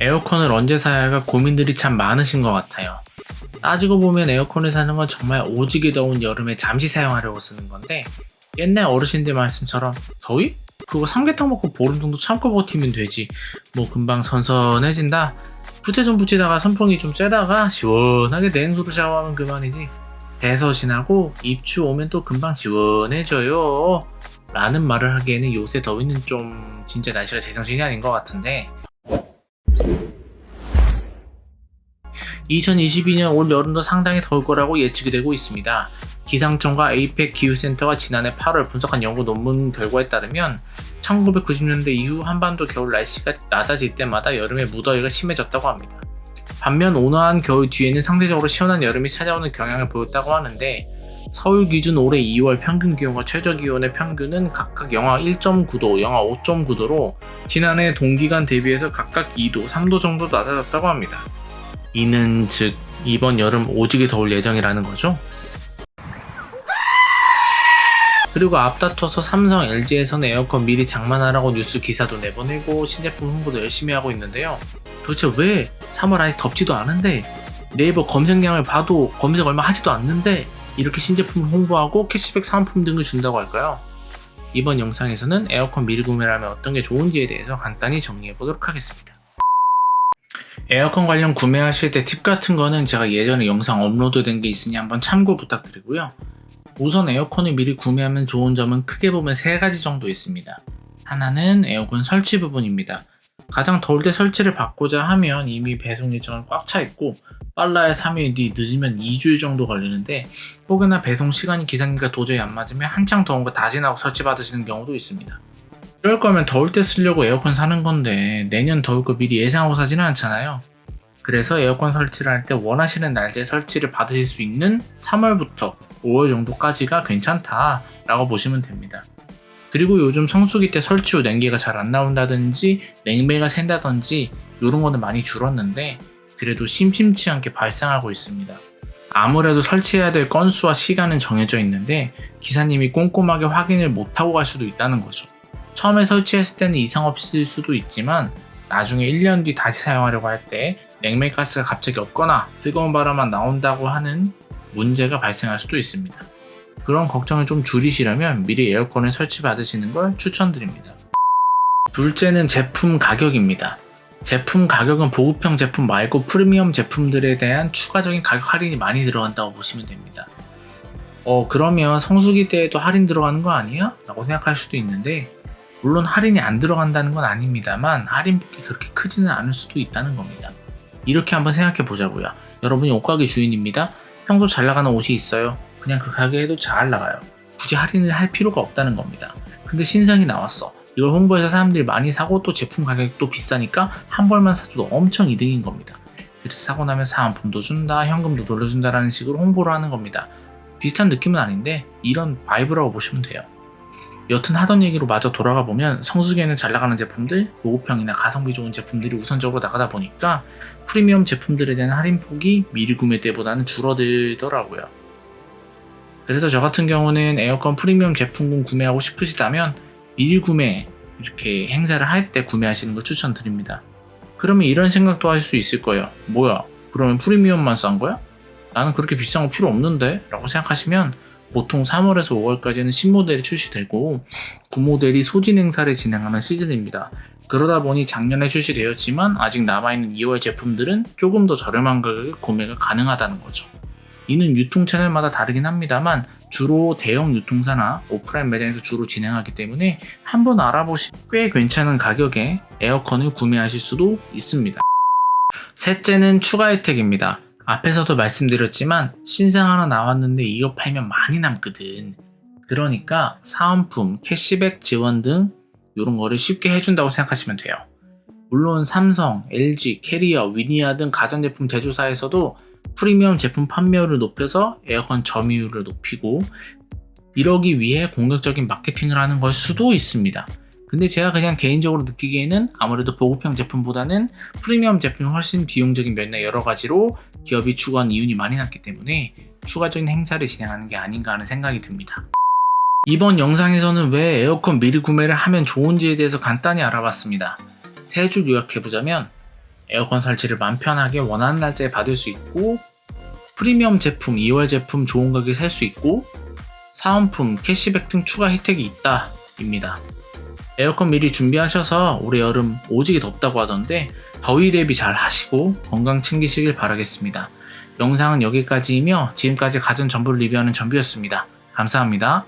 에어컨을 언제 사야 할까 고민들이 참 많으신 것 같아요. 따지고 보면 에어컨을 사는 건 정말 오지게 더운 여름에 잠시 사용하려고 쓰는 건데, 옛날 어르신들 말씀처럼 더위? 그거 삼계탕 먹고 보름 정도 참고 버티면 되지. 뭐 금방 선선해진다. 부채 좀 붙이다가 선풍기 좀 쐬다가 시원하게 냉수로 샤워하면 그만이지. 대서 지나고 입추 오면 또 금방 시원해져요. 라는 말을 하기에는 요새 더위는 좀 진짜 날씨가 제정신이 아닌 것 같은데, 2022년 올 여름도 상당히 더울 거라고 예측이 되고 있습니다. 기상청과 에이펙 기후센터가 지난해 8월 분석한 연구 논문 결과에 따르면 1990년대 이후 한반도 겨울 날씨가 낮아질 때마다 여름에 무더위가 심해졌다고 합니다. 반면 온화한 겨울 뒤에는 상대적으로 시원한 여름이 찾아오는 경향을 보였다고 하는데, 서울 기준 올해 2월 평균 기온과 최저 기온의 평균은 각각 영하 1.9도, 영하 5.9도로 지난해 동기간 대비해서 각각 2도, 3도 정도 낮아졌다고 합니다. 이는 즉 이번 여름 오지게 더울 예정이라는 거죠. 그리고 앞다퉈서 삼성, LG에서는 에어컨 미리 장만하라고 뉴스 기사도 내보내고 신제품 홍보도 열심히 하고 있는데요. 도대체 왜 3월 아직 덥지도 않은데, 네이버 검색량을 봐도 검색 얼마 하지도 않는데 이렇게 신제품을 홍보하고 캐시백 사은품 등을 준다고 할까요? 이번 영상에서는 에어컨 미리 구매를 하면 어떤 게 좋은지에 대해서 간단히 정리해 보도록 하겠습니다. 에어컨 관련 구매하실 때 팁 같은 거는 제가 예전에 영상 업로드 된 게 있으니 한번 참고 부탁드리고요. 우선 에어컨을 미리 구매하면 좋은 점은 크게 보면 3가지 정도 있습니다. 하나는 에어컨 설치 부분입니다. 가장 더울 때 설치를 받고자 하면 이미 배송 일정은 꽉 차 있고 빨라야 3일 뒤, 늦으면 2주일 정도 걸리는데, 혹여나 배송 시간이 기상기가 도저히 안 맞으면 한창 더운 거 다 지나고 설치 받으시는 경우도 있습니다. 이럴 거면 더울 때 쓰려고 에어컨 사는 건데 내년 더울 거 미리 예상하고 사지는 않잖아요. 그래서 에어컨 설치를 할 때 원하시는 날짜에 설치를 받으실 수 있는 3월부터 5월 정도까지가 괜찮다라고 보시면 됩니다. 그리고 요즘 성수기 때 설치 후 냉기가 잘 안 나온다든지 냉매가 샌다든지 이런 거는 많이 줄었는데, 그래도 심심치 않게 발생하고 있습니다. 아무래도 설치해야 될 건수와 시간은 정해져 있는데 기사님이 꼼꼼하게 확인을 못하고 갈 수도 있다는 거죠. 처음에 설치했을 때는 이상 없을 수도 있지만 나중에 1년 뒤 다시 사용하려고 할 때 냉매가스가 갑자기 없거나 뜨거운 바람만 나온다고 하는 문제가 발생할 수도 있습니다. 그런 걱정을 좀 줄이시려면 미리 에어컨을 설치 받으시는 걸 추천드립니다. 둘째는 제품 가격입니다. 제품 가격은 보급형 제품 말고 프리미엄 제품들에 대한 추가적인 가격 할인이 많이 들어간다고 보시면 됩니다. 그러면 성수기 때에도 할인 들어가는 거 아니야? 라고 생각할 수도 있는데, 물론 할인이 안 들어간다는 건 아닙니다만 할인폭이 그렇게 크지는 않을 수도 있다는 겁니다. 이렇게 한번 생각해 보자고요. 여러분이 옷가게 주인입니다. 평소 잘 나가는 옷이 있어요. 그냥 그 가게에도 잘 나가요. 굳이 할인을 할 필요가 없다는 겁니다. 근데 신상이 나왔어. 이걸 홍보해서 사람들이 많이 사고 또 제품 가격이 또 비싸니까 한 벌만 사줘도 엄청 이득인 겁니다. 그래서 사고 나면 사은품도 준다, 현금도 돌려준다라는 식으로 홍보를 하는 겁니다. 비슷한 느낌은 아닌데 이런 바이브라고 보시면 돼요. 여튼 하던 얘기로 마저 돌아가 보면 성수기에는 잘 나가는 제품들, 보급형이나 가성비 좋은 제품들이 우선적으로 나가다 보니까 프리미엄 제품들에 대한 할인폭이 미리 구매 때보다는 줄어들더라고요. 그래서 저 같은 경우는 에어컨 프리미엄 제품군 구매하고 싶으시다면 미리 구매, 이렇게 행사를 할 때 구매하시는 걸 추천드립니다. 그러면 이런 생각도 하실 수 있을 거예요. 뭐야, 그러면 프리미엄만 싼 거야? 나는 그렇게 비싼 거 필요 없는데? 라고 생각하시면 보통 3월에서 5월까지는 신모델이 출시되고 구모델이 소진 행사를 진행하는 시즌입니다. 그러다 보니 작년에 출시되었지만 아직 남아있는 2월 제품들은 조금 더 저렴한 가격에 구매가 가능하다는 거죠. 이는 유통 채널마다 다르긴 합니다만 주로 대형 유통사나 오프라인 매장에서 주로 진행하기 때문에 한번 알아보시면 꽤 괜찮은 가격에 에어컨을 구매하실 수도 있습니다. 셋째는 추가 혜택입니다. 앞에서도 말씀드렸지만 신상 하나 나왔는데 이거 팔면 많이 남거든. 그러니까 사은품, 캐시백 지원 등 이런 거를 쉽게 해준다고 생각하시면 돼요. 물론 삼성, LG, 캐리어, 위니아 등 가전제품 제조사에서도 프리미엄 제품 판매율을 높여서 에어컨 점유율을 높이고 이러기 위해 공격적인 마케팅을 하는 걸 수도 있습니다. 근데 제가 그냥 개인적으로 느끼기에는 아무래도 보급형 제품보다는 프리미엄 제품이 훨씬 비용적인 면이나 여러 가지로 기업이 추구한 이윤이 많이 났기 때문에 추가적인 행사를 진행하는 게 아닌가 하는 생각이 듭니다. 이번 영상에서는 왜 에어컨 미리 구매를 하면 좋은지에 대해서 간단히 알아봤습니다. 세 줄 요약해보자면 에어컨 설치를 맘 편하게 원하는 날짜에 받을 수 있고, 프리미엄 제품 2월 제품 좋은 가격에 살 수 있고, 사은품, 캐시백 등 추가 혜택이 있다 입니다. 에어컨 미리 준비하셔서 올해 여름 오지게 덥다고 하던데 더위 대비 잘 하시고 건강 챙기시길 바라겠습니다. 영상은 여기까지이며 지금까지 가전 전부를 리뷰하는 전부였습니다. 감사합니다.